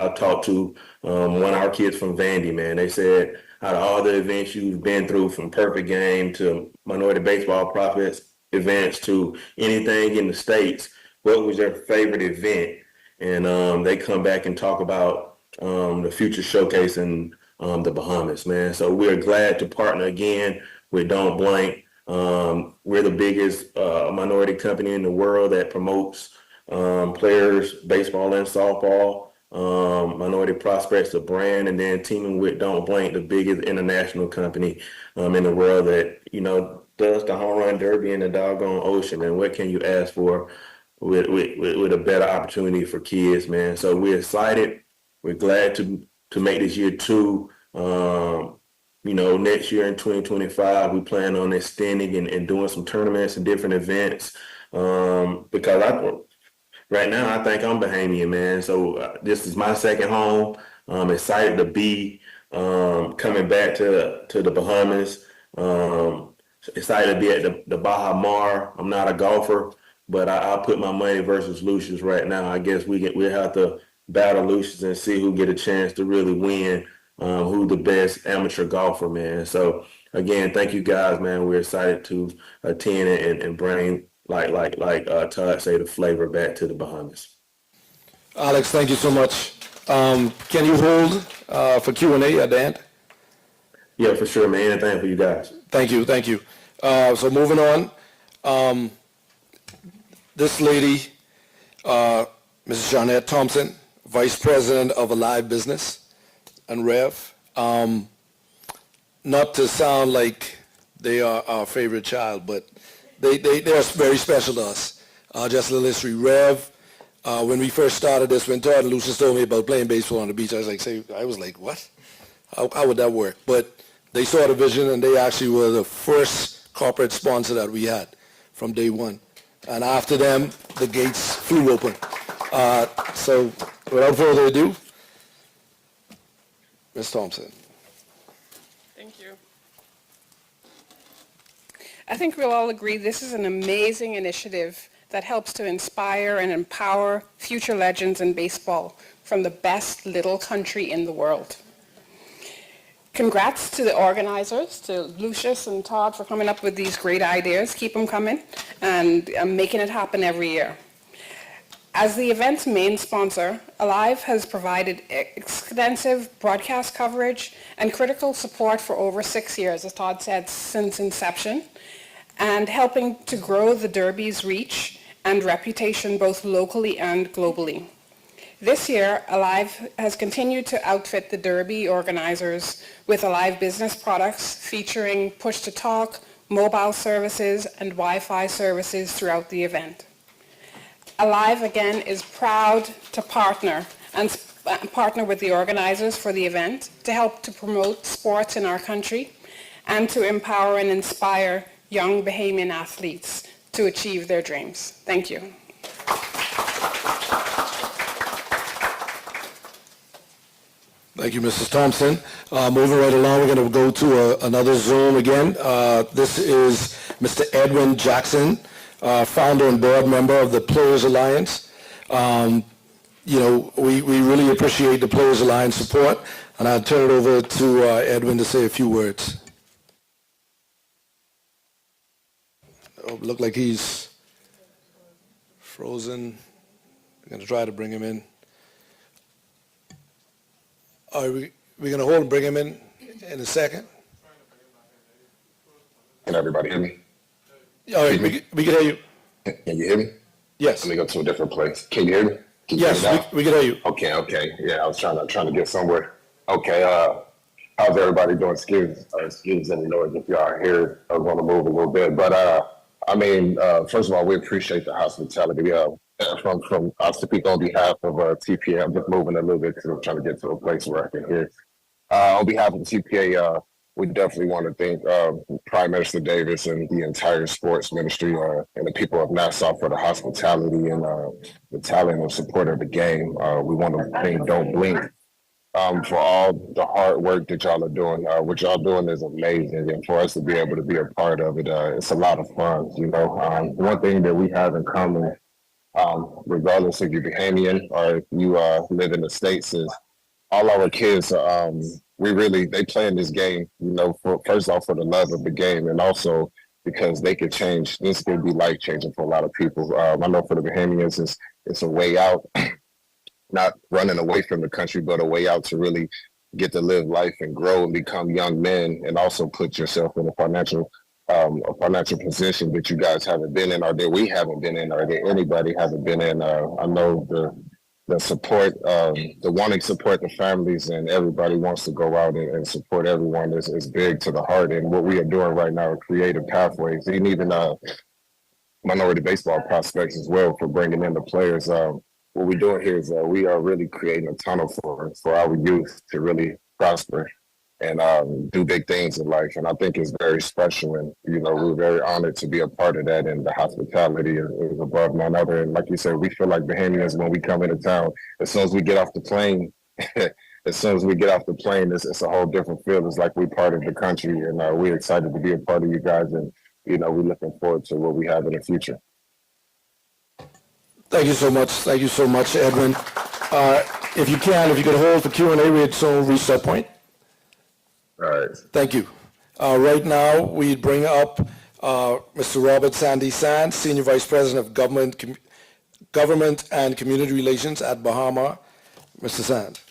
to one of our kids from Vandy, man, they said out of all the events you've been through, from Perfect Game to Minority Baseball Prospects events to anything in the States, what was their favorite event? And they come back and talk about the future showcase in the Bahamas, man. So we're glad to partner again with Don't Blink. We're the biggest minority company in the world that promotes players, baseball and softball. Minority Prospects, the brand, and then teaming with Don't Blink, the biggest international company in the world that, does the home run derby in the doggone ocean. And what can you ask for with a better opportunity for kids, man? So we're excited. We're glad to make this year 2. Next year in 2025, we plan on extending and doing some tournaments and different events because right now I think I'm Bahamian, man. So this is my second home. I'm excited to be coming back to the Bahamas. Excited to be at the Baha Mar. I'm not a golfer, but I'll put my money versus Lucius right now. I guess we'll have to battle Lucius and see who get a chance to really win who's the best amateur golfer, man. So again, thank you guys, man. We're excited to attend and bring like Todd say, the flavor back to the Bahamas. Alex, thank you so much. Can you hold for Q&A at the end? Yeah, for sure, man. Anything for you guys. Thank you. So moving on, this lady, Mrs. Jeanette Thompson, Vice President of Alive Business and Rev. Not to sound like they are our favorite child, but they're very special to us. Just a little history. Rev, when we first started this, when Todd and Lucius told me about playing baseball on the beach, I was like, what? How would that work? But they saw the vision, and they actually were the first corporate sponsor that we had from day one. And after them, the gates flew open. So without further ado, Ms. Thompson. Thank you. I think we'll all agree this is an amazing initiative that helps to inspire and empower future legends in baseball from the best little country in the world. Congrats to the organizers, to Lucius and Todd, for coming up with these great ideas. Keep them coming and making it happen every year. As the event's main sponsor, Alive has provided extensive broadcast coverage and critical support for over 6 years, as Todd said, since inception, and helping to grow the Derby's reach and reputation both locally and globally. This year, Alive has continued to outfit the Derby organizers with Alive business products featuring push-to-talk, mobile services, and Wi-Fi services throughout the event. Alive, again, is proud to partner with the organizers for the event to help to promote sports in our country and to empower and inspire young Bahamian athletes to achieve their dreams. Thank you. Thank you, Mrs. Thompson. Moving right along, we're going to go to another Zoom again. This is Mr. Edwin Jackson, founder and board member of the Players Alliance. We really appreciate the Players Alliance support, and I'll turn it over to Edwin to say a few words. Look like he's frozen. We're going to try to bring him in. Are we going to hold and bring him in a second? Can everybody hear me? All right, we can hear you. Can you hear me? Yes. Let me go to a different place. Can you hear me? Yes, we can hear you. Okay. Yeah, I was trying to get somewhere. Okay, how's everybody doing? Excuse any noise if y'all are here. I want to move a little bit. But, first of all, we appreciate the hospitality. From I speak on behalf of TPA. I'm just moving a little bit because I'm trying to get to a place where I can hear. On behalf of TPA, we definitely want to thank Prime Minister Davis and the entire sports ministry and the people of Nassau for the hospitality and the talent and support of the game. We want to thank Don't Blink for all the hard work that y'all are doing. What y'all doing is amazing, and for us to be able to be a part of it, it's a lot of fun. One thing that we have in common, regardless if you're Bahamian or if you live in the States, is all our kids, they play in this game, first off for the love of the game, and also because they could change. This could be life-changing for a lot of people. I know for the Bahamians, it's a way out, not running away from the country, but a way out to really get to live life and grow and become young men, and also put yourself in a financial position that you guys haven't been in, or that we haven't been in, or that anybody hasn't been in. I know the support, the wanting to support the families, and everybody wants to go out and support everyone is big to the heart. And what we are doing right now are creative pathways, and even minority baseball prospects as well, for bringing in the players. What we're doing here is we are really creating a tunnel for our youth to really prosper and do big things in life. And I think it's very special. And, we're very honored to be a part of that. And the hospitality is above none other. And like you said, we feel like Bahamians when we come into town. As soon as we get off the plane, it's a whole different feel. It's like we're part of the country. And we're excited to be a part of you guys. And, we're looking forward to what we have in the future. Thank you so much, Edwin. If you could hold for Q&A, we had so reached that point. please. Thank you. Right now, we bring up Mr. Robert Sandy Sands, Senior Vice President of Government and Community Relations at Bahama. Mr. Sands.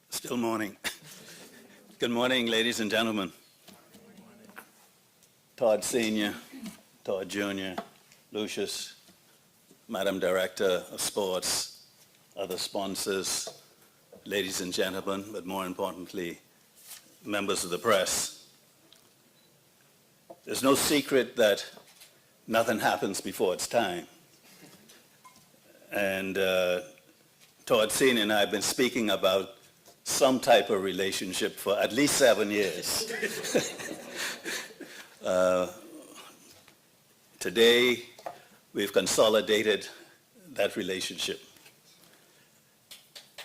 Still morning. Good morning, ladies and gentlemen. Todd Senior, Todd Junior, Lucius, Madam Director of Sports, other sponsors, ladies and gentlemen, but more importantly, members of the press. There's no secret that nothing happens before it's time. And Todd Senior and I have been speaking about some type of relationship for at least 7 years. Today, we've consolidated that relationship.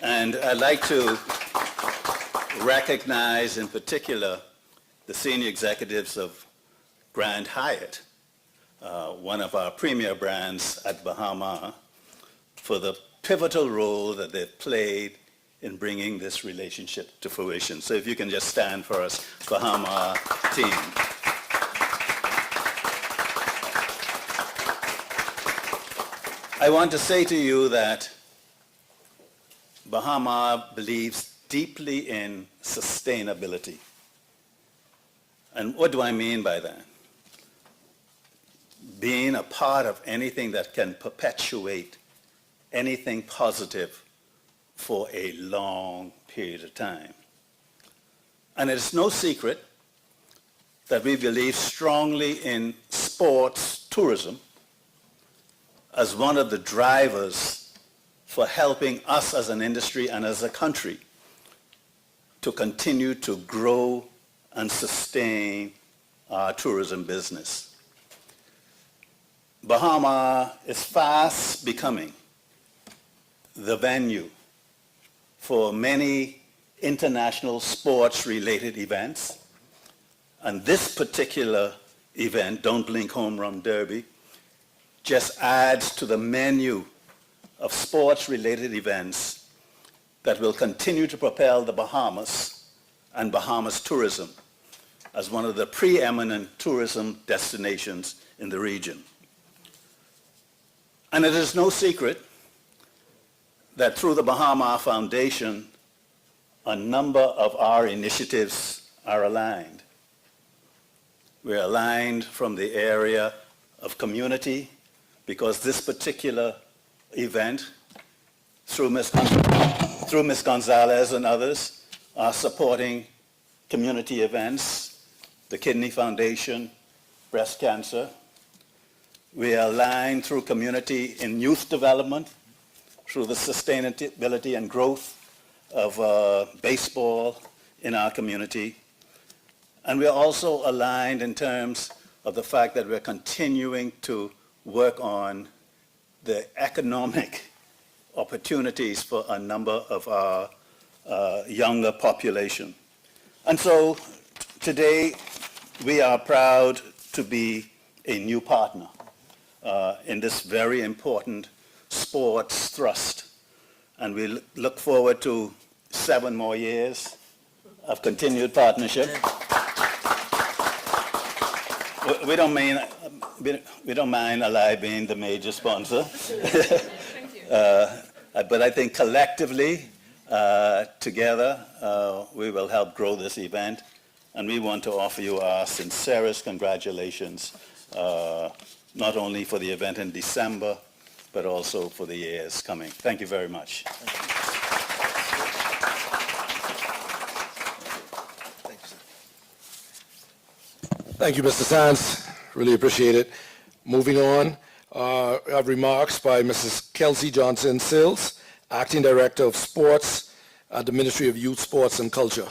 And I'd like to recognize in particular the senior executives of Grand Hyatt, one of our premier brands at Bahama, for the pivotal role that they've played in bringing this relationship to fruition. So if you can just stand for us, Bahama team. I want to say to you that Bahama believes deeply in sustainability. And what do I mean by that? Being a part of anything that can perpetuate anything positive for a long period of time. And it's no secret that we believe strongly in sports tourism as one of the drivers for helping us as an industry and as a country to continue to grow and sustain our tourism business. Bahama is fast becoming the venue for many international sports-related events. And this particular event, Don't Blink Home Run Derby, just adds to the menu of sports-related events that will continue to propel the Bahamas and Bahamas tourism as one of the preeminent tourism destinations in the region. And it is no secret that through the Bahama Foundation, a number of our initiatives are aligned. We're aligned from the area of community because this particular event, through Ms. Gonzalez and others, are supporting community events, the Kidney Foundation, breast cancer. We are aligned through community in youth development, through the sustainability and growth of baseball in our community. And we are also aligned in terms of the fact that we're continuing to work on the economic opportunities for a number of our younger population. And so today we are proud to be a new partner in this very important sports thrust. And we look forward to 7 more years of continued partnership. We don't mind Alive being the major sponsor. Thank you. But I think collectively, together, we will help grow this event. And we want to offer you our sincerest congratulations, not only for the event in December, but also for the years coming. Thank you very much. Thank you, Mr. Sands. Really appreciate it. Moving on, I have remarks by Mrs. Kelsey Johnson-Sills, Acting Director of Sports at the Ministry of Youth, Sports and Culture.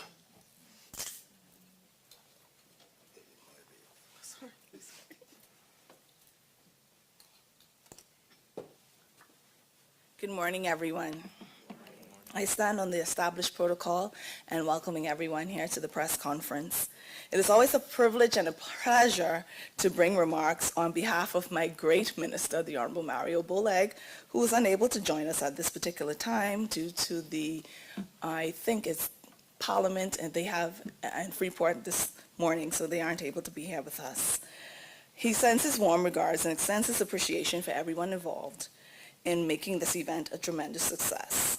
Good morning, everyone. I stand on the established protocol and welcoming everyone here to the press conference. It is always a privilege and a pleasure to bring remarks on behalf of my great minister, the Honorable Mario Boleg, who is unable to join us at this particular time due to the, I think it's Parliament, and they have in Freeport this morning, so they aren't able to be here with us. He sends his warm regards and extends his appreciation for everyone involved in making this event a tremendous success.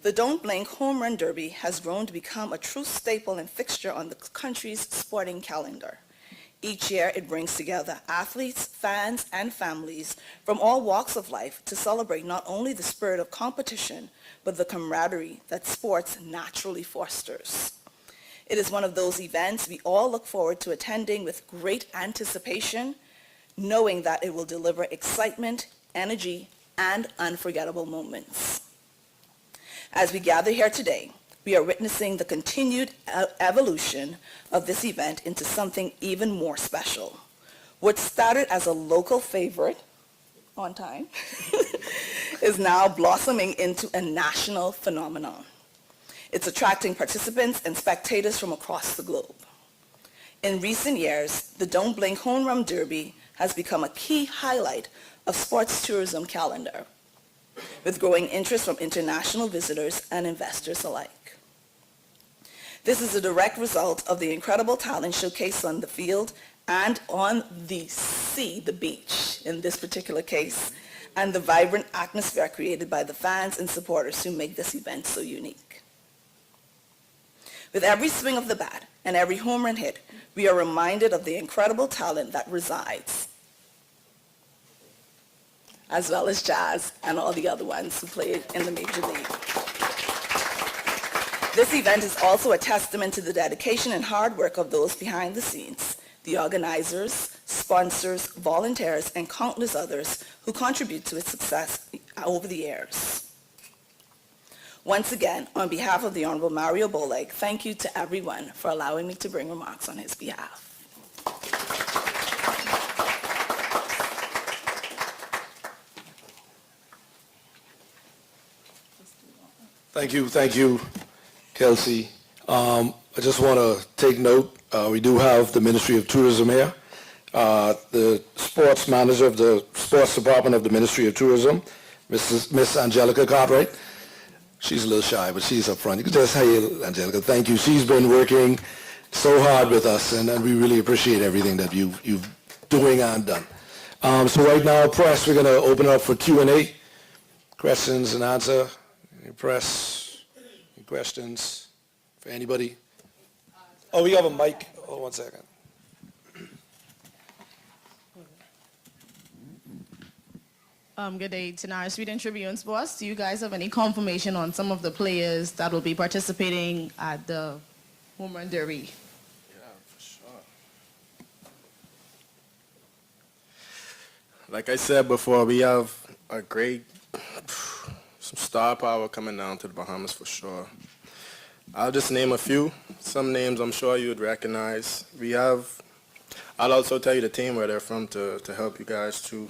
The Don't Blink Home Run Derby has grown to become a true staple and fixture on the country's sporting calendar. Each year, it brings together athletes, fans, and families from all walks of life to celebrate not only the spirit of competition, but the camaraderie that sports naturally fosters. It is one of those events we all look forward to attending with great anticipation, knowing that it will deliver excitement, energy, and unforgettable moments. As we gather here today, we are witnessing the continued evolution of this event into something even more special. What started as a local favorite, on time, is now blossoming into a national phenomenon. It's attracting participants and spectators from across the globe. In recent years, the Don't Blink Home Run Derby has become a key highlight of sports tourism calendar, with growing interest from international visitors and investors alike. This is a direct result of the incredible talent showcased on the field and on the sea, the beach in this particular case, and the vibrant atmosphere created by the fans and supporters who make this event so unique. With every swing of the bat and every home run hit, we are reminded of the incredible talent that resides, as well as Jazz and all the other ones who played in the Major League. This event is also a testament to the dedication and hard work of those behind the scenes, the organizers, sponsors, volunteers, and countless others who contribute to its success over the years. Once again, on behalf of the Honorable Mario Boleg, thank you to everyone for allowing me to bring remarks on his behalf. Thank you, Kelsey. I just want to take note, we do have the Ministry of Tourism here. The sports manager of the sports department of the Ministry of Tourism, Miss Angelica Cartwright. She's a little shy, but she's up front. You can just say, Angelica, thank you. She's been working so hard with us, and we really appreciate everything that you've doing and done. So right now, press, we're going to open it up for Q&A, questions and answer. Any press, any questions for anybody? Oh, we have a mic. Hold on 1 second. Good day, Tanara, Sweden Tribune Sports. Do you guys have any confirmation on some of the players that will be participating at the Home Run Derby? Yeah, for sure. Like I said before, we have a great, some star power coming down to the Bahamas for sure. I'll just name a few. Some names I'm sure you would recognize. I'll also tell you the team where they're from to help you guys too.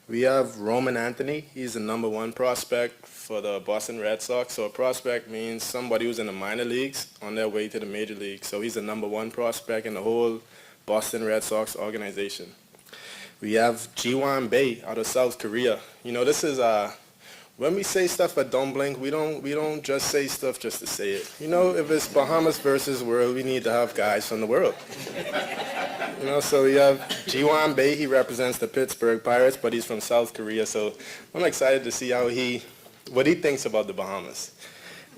We have Roman Anthony. He's the #1 prospect for the Boston Red Sox. So a prospect means somebody who's in the minor leagues on their way to the major league. So he's the #1 prospect in the whole Boston Red Sox organization. We have Ji-Wan Bae out of South Korea. You know, this is when we say stuff at Don't Blink, we don't just say stuff just to say it. You know, if it's Bahamas versus world, we need to have guys from the world. You know, so we have Ji-Wan Bae. He represents the Pittsburgh Pirates, but he's from South Korea. So I'm excited to see what he thinks about the Bahamas.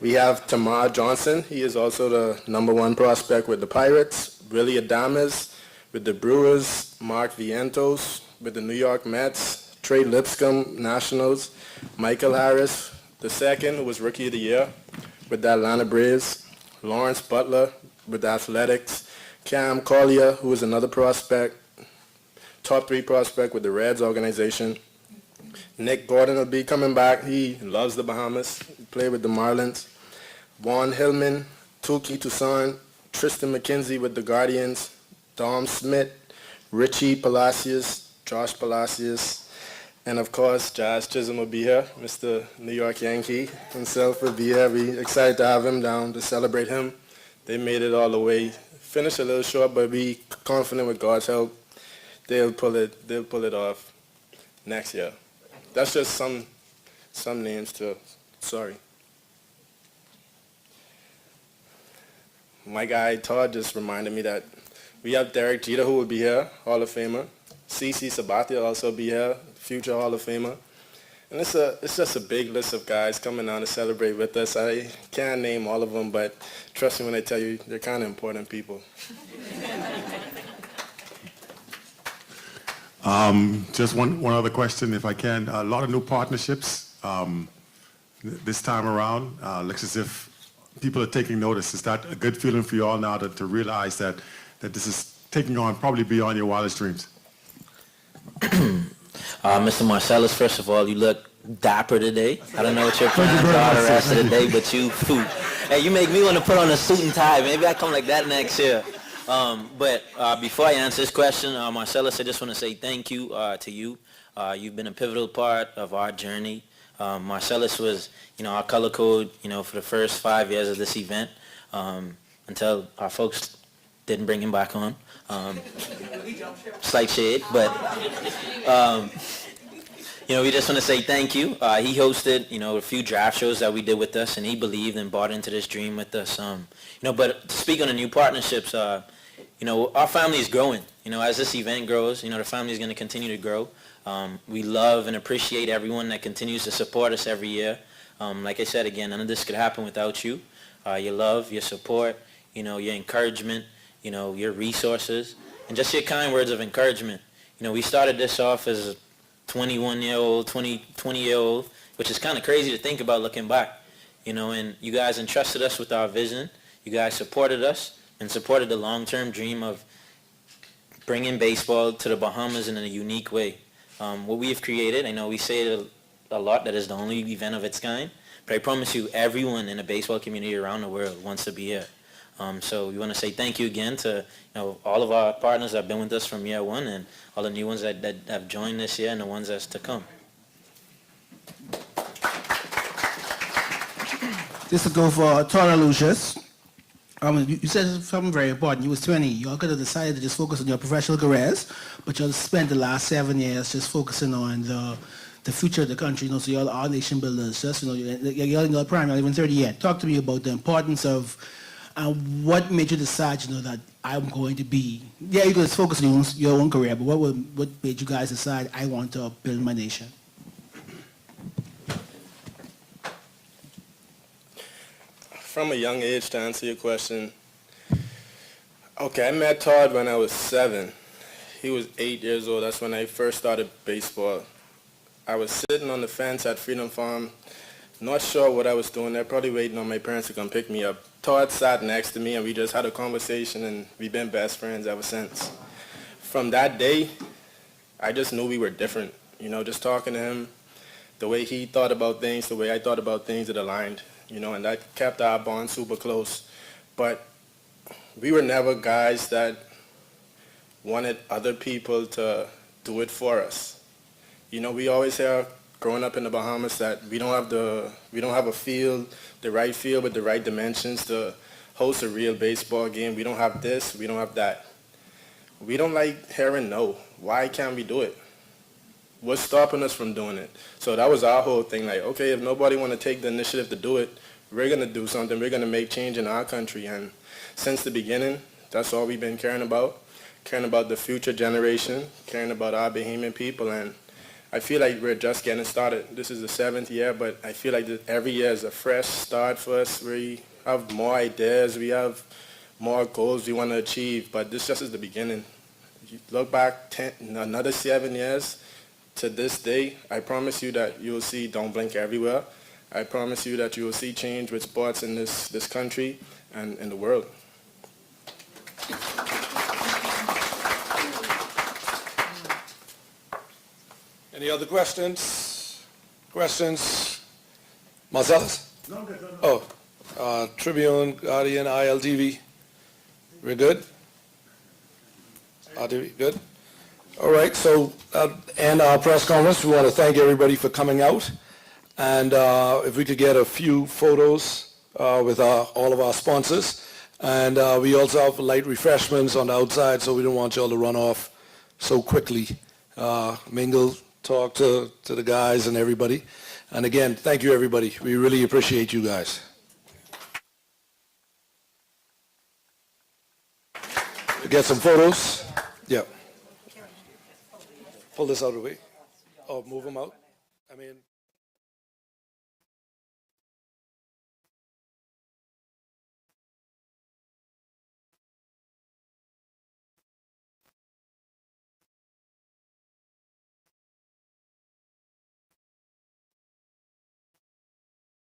We have Tamar Johnson. He is also the #1 prospect with the Pirates. Willie Adames with the Brewers. Mark Vientos with the New York Mets. Trey Lipscomb, Nationals. Michael Harris, II, who was Rookie of the Year with the Atlanta Braves. Lawrence Butler with the Athletics. Cam Collier, who is another prospect, top 3 prospect with the Reds organization. Nick Gordon will be coming back. He loves the Bahamas. He played with the Marlins. Juan Hillman, Touki Toussaint, Tristan McKenzie with the Guardians. Dom Smith, Richie Palacios, Josh Palacios, And of course, Josh Chisholm will be here. Mr. New York Yankee himself will be here. We're excited to have him down to celebrate him. They made it all the way. Finished a little short, but we confident with God's help, they'll pull it off next year. That's just some names too. Sorry. My guy Todd just reminded me that we have Derek Jeter, who will be here, Hall of Famer. CC Sabathia will also be here, future Hall of Famer. And it's just a big list of guys coming out to celebrate with us. I can't name all of them, but trust me when I tell you, they're kind of important people. Just one other question, if I can. A lot of new partnerships this time around. Looks as if people are taking notice. Is that a good feeling for you all now to realize that this is taking on probably beyond your wildest dreams? Mr. Marcellus, first of all, you look dapper today. I don't know what your plans are the rest of the day, but hey, you make me want to put on a suit and tie. Maybe I come like that next year. But before I answer this question, Marcellus, I just want to say thank you to you. You've been a pivotal part of our journey. Marcellus was, our color code, for the first 5 years of this event, until our folks didn't bring him back on. Slight shade, but we just want to say thank you. He hosted, a few draft shows that we did with us, and he believed and bought into this dream with us. But to speak on the new partnerships, our family is growing. As this event grows, the family is going to continue to grow. We love and appreciate everyone that continues to support us every year. Like I said again, none of this could happen without you. Your love, your support, your encouragement, your resources, and just your kind words of encouragement. We started this off as a 21-year-old, 20-year-old, which is kind of crazy to think about looking back. And you guys entrusted us with our vision. You guys supported us and supported the long-term dream of bringing baseball to the Bahamas in a unique way. What we have created, I know we say it a lot, that is the only event of its kind, but I promise you everyone in the baseball community around the world wants to be here. So we want to say thank you again to all of our partners that have been with us from year one, and all the new ones that have joined this year and the ones that's to come. This will go for Tora Lucius. You said something very important. You was 20. You all could have decided to just focus on your professional careers, but you all spent the last 7 years just focusing on the future of the country. So you all are nation builders. Just you're in your prime, you're not even 30 yet. Talk to me about the importance of what made you decide, that I'm going to be. Yeah, you could focus on your own career, but what made you guys decide I want to build my nation? From a young age, to answer your question, okay, I met Todd when I was 7. He was 8 years old. That's when I first started baseball. I was sitting on the fence at Freedom Farm, not sure what I was doing there, probably waiting on my parents to come pick me up. Todd sat next to me, and we just had a conversation, and we've been best friends ever since. From that day, I just knew we were different. Just talking to him, the way he thought about things, the way I thought about things, it aligned. And that kept our bond super close. But we were never guys that wanted other people to do it for us. We always hear growing up in the Bahamas that we don't have a field, the right field with the right dimensions to host a real baseball game. We don't have this, we don't have that. We don't like hearing no. Why can't we do it? What's stopping us from doing it? So that was our whole thing. Like, okay, if nobody want to take the initiative to do it, we're going to do something. We're going to make change in our country. And since the beginning, that's all we've been caring about the future generation, caring about our Bahamian people. And I feel like we're just getting started. This is the 7th year, but I feel like every year is a fresh start for us. We have more ideas. We have more goals we want to achieve. But this just is the beginning. If you look back another 7 years to this day, I promise you that you will see Don't Blink everywhere. I promise you that you will see change with sports in this country and in the world. Any other questions? Marcellus? No, good. Oh, Tribune, Guardian, ILTV. We're good? RTV, good? All right, so and our press conference, we want to thank everybody for coming out. And if we could get a few photos with all of our sponsors. And we also have light refreshments on the outside, so we don't want y'all to run off so quickly. Mingle, talk to the guys and everybody. And again, thank you, everybody. We really appreciate you guys. Get some photos. Yeah. Pull this out of the way. Oh, move them out. I mean...